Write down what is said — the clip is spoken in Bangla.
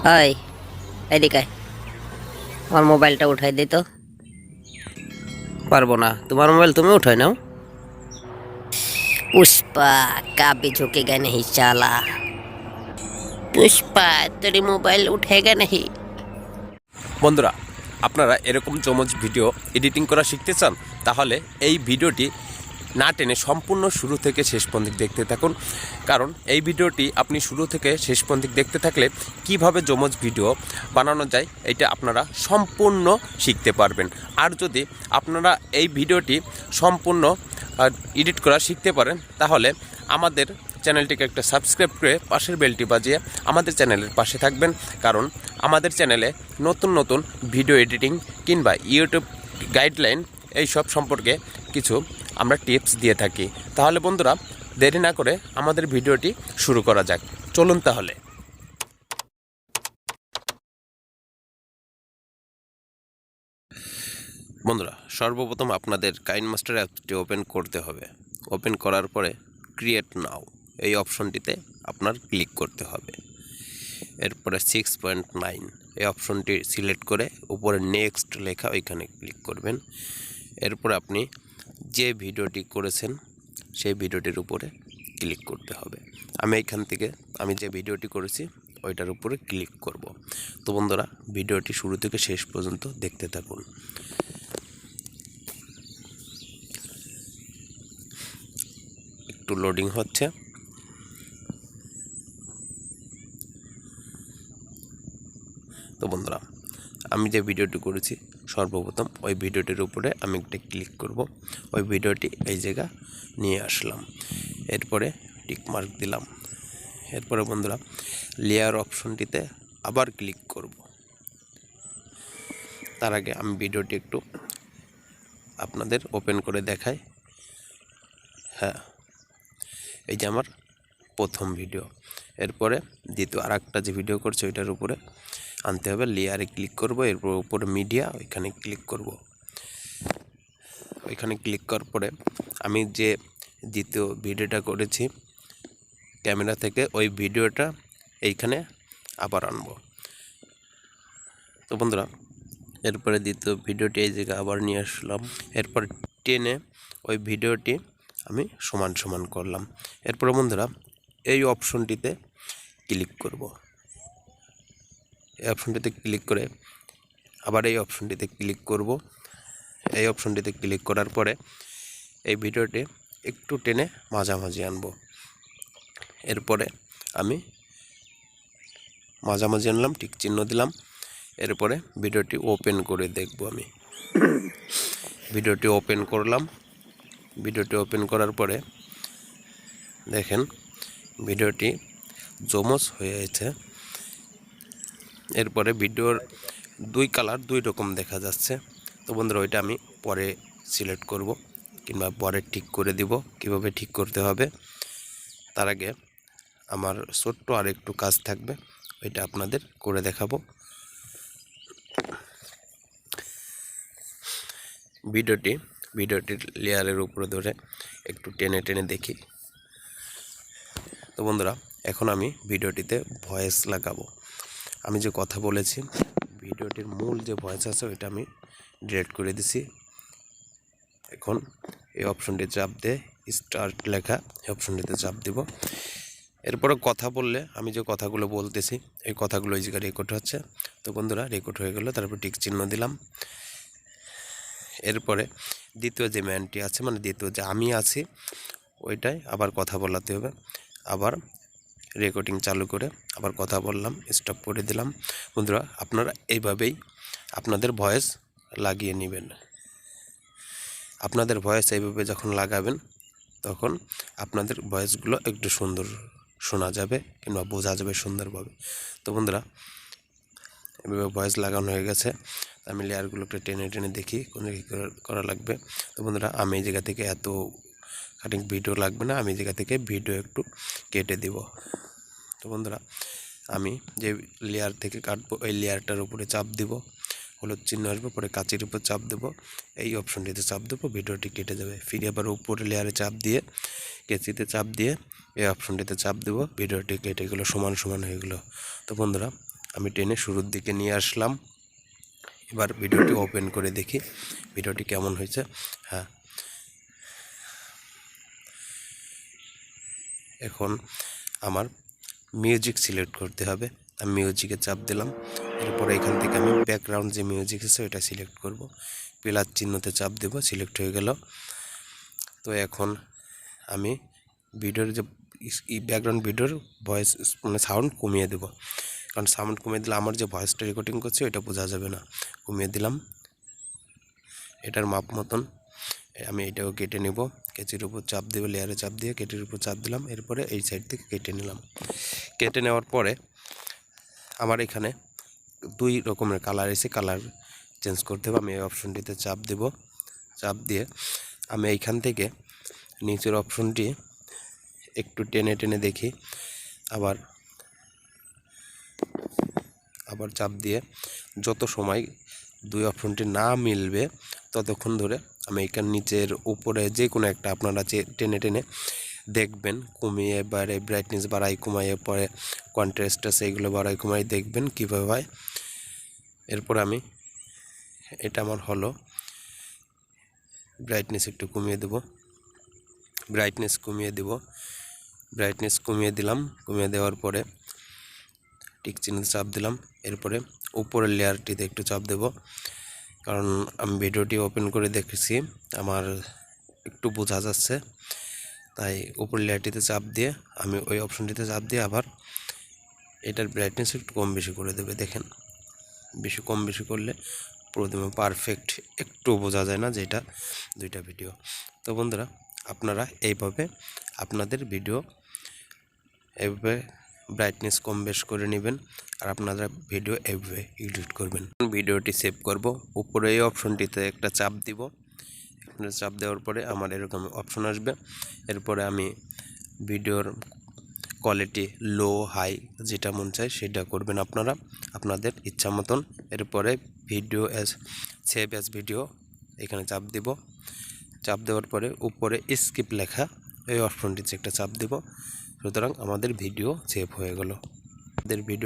হাই, এদিকে আয়। আমার মোবাইলটা উঠাই দে তো। পারবো না, তোমার মোবাইল তুমি উঠাই নাও। पुष्पा कभी झुकेगा नहीं साला। पुष्पा तेरी मोबाइल उठेगा नहीं। বন্ধুরা, আপনারা এরকম চমৎ ভিডিও এডিটিং করা শিখতে চান তাহলে এই ভিডিওটি না টেনে সম্পূর্ণ শুরু থেকে শেষ পর্যন্ত দেখতে থাকুন। কারণ এই ভিডিওটি আপনি শুরু থেকে শেষ পর্যন্ত দেখতে থাকলে কিভাবে জমজ ভিডিও বানানো যায় এটা আপনারা সম্পূর্ণ শিখতে পারবেন। আর যদি আপনারা এই ভিডিওটি সম্পূর্ণ এডিট করা শিখতে পারেন তাহলে আমাদের চ্যানেলটিকে একটা সাবস্ক্রাইব করে পাশের বেলটি বাজিয়ে আমাদের চ্যানেলের পাশে থাকবেন। কারণ আমাদের চ্যানেলে নতুন নতুন ভিডিও এডিটিং কিংবা ইউটিউব গাইডলাইন এই সব সম্পর্কে কিছু আমরা টিপস দিয়ে থাকি। তাহলে বন্ধুরা, দেরি না করে আমাদের ভিডিওটি শুরু করা যাক। চলুন তাহলে। বন্ধুরা, সর্বপ্রথম আপনাদের কাইনমাস্টার অ্যাপটি ওপেন করতে হবে। ওপেন করার পরে ক্রিয়েট নাও এই অপশনটিতে আপনার ক্লিক করতে হবে। এরপরে 6.9 এই অপশনটি সিলেক্ট করে উপরে নেক্সট লেখা ওইখানে ক্লিক করবেন। এরপর আপনি যে ভিডিওটি করেছেন সেই ভিডিওটির উপরে ক্লিক করতে হবে। আমি এইখান থেকে আমি যে ভিডিওটি করেছি ওইটার উপরে ক্লিক করব। তো বন্ধুরা, ভিডিওটি শুরু থেকে শেষ পর্যন্ত দেখতে থাকুন। একটু লোডিং হচ্ছে। তো বন্ধুরা, আমি যে ভিডিওটি করেছি সর্বপ্রথম ওই ভিডিওটির উপরে আমি একটা ক্লিক করব। ওই ভিডিওটি এই জায়গা নিয়ে আসলাম। এরপরে টিক মার্ক দিলাম। এরপরে বন্ধুরা, লেয়ার অপশনটিতে আবার ক্লিক করব। তার আগে আমি ভিডিওটি একটু আপনাদের ওপেন করে দেখাই। হ্যাঁ, এই যে আমার প্রথম ভিডিও। এরপরে দ্বিতীয় আরেকটা যে ভিডিও করছে ওইটার উপরে আনতে হবে। লেয়ারে ক্লিক করব, এরপর উপরে মিডিয়া ওইখানে ক্লিক করব। ওইখানে ক্লিক করার পরে আমি যে দ্বিতীয় ভিডিওটা করেছি ক্যামেরা থেকে ওই ভিডিওটা এইখানে আবার আনবো। তো বন্ধুরা, এরপরে দ্বিতীয় ভিডিওটি এই জায়গায় আবার নিয়ে আসলাম। এরপর টেনে ওই ভিডিওটি আমি সমান সমান করলাম। এরপরে বন্ধুরা, এই অপশনটিতে ক্লিক করব। এই অপশনটিতে ক্লিক করে আবার এই অপশনটিতে ক্লিক করব। এই অপশনটিতে ক্লিক করার পরে এই ভিডিওটি একটু টেনে মাঝামাঝি আনব। এরপরে আমি মাঝামাঝি আনলাম, টিক চিহ্ন দিলাম। এরপরে ভিডিওটি ওপেন করে দেখব। আমি ভিডিওটি ওপেন করলাম। ভিডিওটি ওপেন করার পরে দেখেন ভিডিওটি জমজ হয়েছে। এরপরে ভিডিওর দুই কালার দুই রকম দেখা যাচ্ছে। তো বন্ধুরা, ওইটা আমি পরে সিলেক্ট করব কিংবা পরে ঠিক করে দিব। কিভাবে ঠিক করতে হবে তার আগে আমার ছোট্ট আর একটু কাজ থাকবে, ওইটা আপনাদের করে দেখাবো। ভিডিওটির লেয়ারের উপরে ধরে একটু টেনে টেনে দেখি। তো বন্ধুরা, এখন আমি ভিডিওটিতে ভয়েস লাগাবো। আমি যে কথা বলেছি ভিডিওটির মূল যে ভয়েস আছে ওইটা আমি ডিলিট করে দিছি। এখন এই অপশনটি চাপ দিয়ে স্টার্ট লেখা এই অপশনটিতে চাপ দিব। এরপরে কথা বললে আমি যে কথাগুলো বলতেছি এই কথাগুলো এই জায়গায় রেকর্ড হচ্ছে। তো বন্ধুরা, রেকর্ড হয়ে গেল। তারপর টিক চিহ্ন দিলাম। এরপরে দ্বিতীয় যে ম্যানটি আছে মানে দ্বিতীয় যে আমি আছি ওইটাই আবার কথা বলাতে হবে। আবার রেকর্ডিং চালু করে আবার কথা বললাম, স্টপ করে দিলাম। বন্ধুরা, আপনারা এইভাবেই আপনাদের ভয়েস লাগিয়ে নেবেন। আপনাদের ভয়েস এইভাবে যখন লাগাবেন তখন আপনাদের ভয়েসগুলো একটু সুন্দর শোনা যাবে কিংবা বোঝা যাবে সুন্দরভাবে। তো বন্ধুরা, এভাবে ভয়েস লাগানো হয়ে গেছে। আমি লেয়ারগুলোকে টেনে টেনে দেখি কোন কী করা লাগবে। তো বন্ধুরা, আমি এই জায়গা থেকে এত কাটিং ভিডিও লাগবে না, আমি এই জায়গা থেকে ভিডিও একটু কেটে দিব। তো বন্ধুরা, আমি যে লেয়ার থেকে কাটবো ওই লেয়ারটার উপরে চাপ দিব, হলুদ চিহ্ন আসবে, পরে কাঁচির উপর চাপ দেবো, এই অপশনটিতে চাপ দেবো, ভিডিওটি কেটে যাবে। ফিরে আবার উপরে লেয়ারে চাপ দিয়ে কেচিতে চাপ দিয়ে এই অপশনটিতে চাপ দেবো, ভিডিওটি কেটে গেলো, সমান সমান হয়ে গেলো। তো বন্ধুরা, আমি টেনে শুরুর দিকে নিয়ে আসলাম। এবার ভিডিওটি ওপেন করে দেখি ভিডিওটি কেমন হয়েছে। হ্যাঁ, এখন আমার মিউজিক সিলেক্ট করতে হবে। আমি মিউজিকে চাপ দিলাম। এরপরে এখান থেকে আমি ব্যাকগ্রাউন্ড যে মিউজিক আছে ওইটা সিলেক্ট করব। প্লাস চিহ্নতে চাপ দেব, সিলেক্ট হয়ে গেল। তো এখন আমি ভিডিওর যে ব্যাকগ্রাউন্ড ভিডিওর ভয়েস মানে সাউন্ড কমিয়ে দেব, কারণ সাউন্ড কমিয়ে দিলে আমার যে ভয়েসটা রেকর্ডিং করছে ওইটা বোঝা যাবে না। কমিয়ে দিলাম এটার মাপ মতন। আমি এটাও কেটে নেব। কেচির উপর চাপ দেব, লেয়ারে চাপ দিয়ে কেটের উপর চাপ দিলাম। এরপরে এই সাইড থেকে কেটে নিলাম। কেটে নেওয়ার পরে আমার এখানে 2 রকমের কালার এসে, কালার চেঞ্জ করতে হবে। আমি এই অপশনটিতে চাপ দেব। চাপ দিয়ে আমি এইখান থেকে নিচের অপশনটি একটু টেনে টেনে দেখি, আবার চাপ দিয়ে যত সময় 2 অপশনটি না মিলবে ততক্ষণ ধরে আমি এখান নিচের উপরে যে কোনো একটা আপনারা টেনে টেনে দেখবেন, কমিয়ে বাড়ে ব্রাইটনেস বাড়াই কমাইয়ে, পরে কন্ট্রাস্ট আছে এগুলো বাড়াই কমাই দেখবেন কীভাবে হয়। এরপর আমি এটা আমার হলো, ব্রাইটনেস একটু কমিয়ে দেব, ব্রাইটনেস কমিয়ে দিলাম। কমিয়ে দেওয়ার পরে টিক চিহ্নে চাপ দিলাম। এরপরে উপরের লেয়ারটিতে একটু চাপ দেব, কারণ আমি ভিডিওটি ওপেন করে দেখেছি আমার একটু বোঝা যাচ্ছে, তাই উপরের লেয়ারটিতে চাপ দিয়ে আমি ওই অপশনটিতে চাপ দিয়ে আবার এটার ব্রাইটনেস একটু কম বেশি করে দেবে। দেখেন বেশি কম বেশি করলে প্রথমে পারফেক্ট একটু বোঝা যায় না যে এটা 2টা ভিডিও। তো বন্ধুরা, আপনারা এইভাবে আপনাদের ভিডিও এইভাবে ব্রাইটনেস কম বেশ করে নেবেন, আর আপনারা ভিডিও এইভাবে এডিট করবেন। ভিডিওটি সেভ করব, উপরে এই অপশনটিতে একটা চাপ দিব। চাপ দেওয়ার পরে আমার এরকম অপশন আসবে। এরপরে আমি ভিডিওর কোয়ালিটি লো হাই যেটা মন চায় সেটা করবেন আপনারা আপনাদের ইচ্ছা মতন। এরপরে ভিডিও সেভ অ্যাজ ভিডিও এখানে চাপ দিব। চাপ দেওয়ার পরে উপরে স্কিপ লেখা এই অপশনটিতে একটা চাপ দেব। সুতরাং আমাদের ভিডিও সেভ হয়ে গেল। আমাদের ভিডিও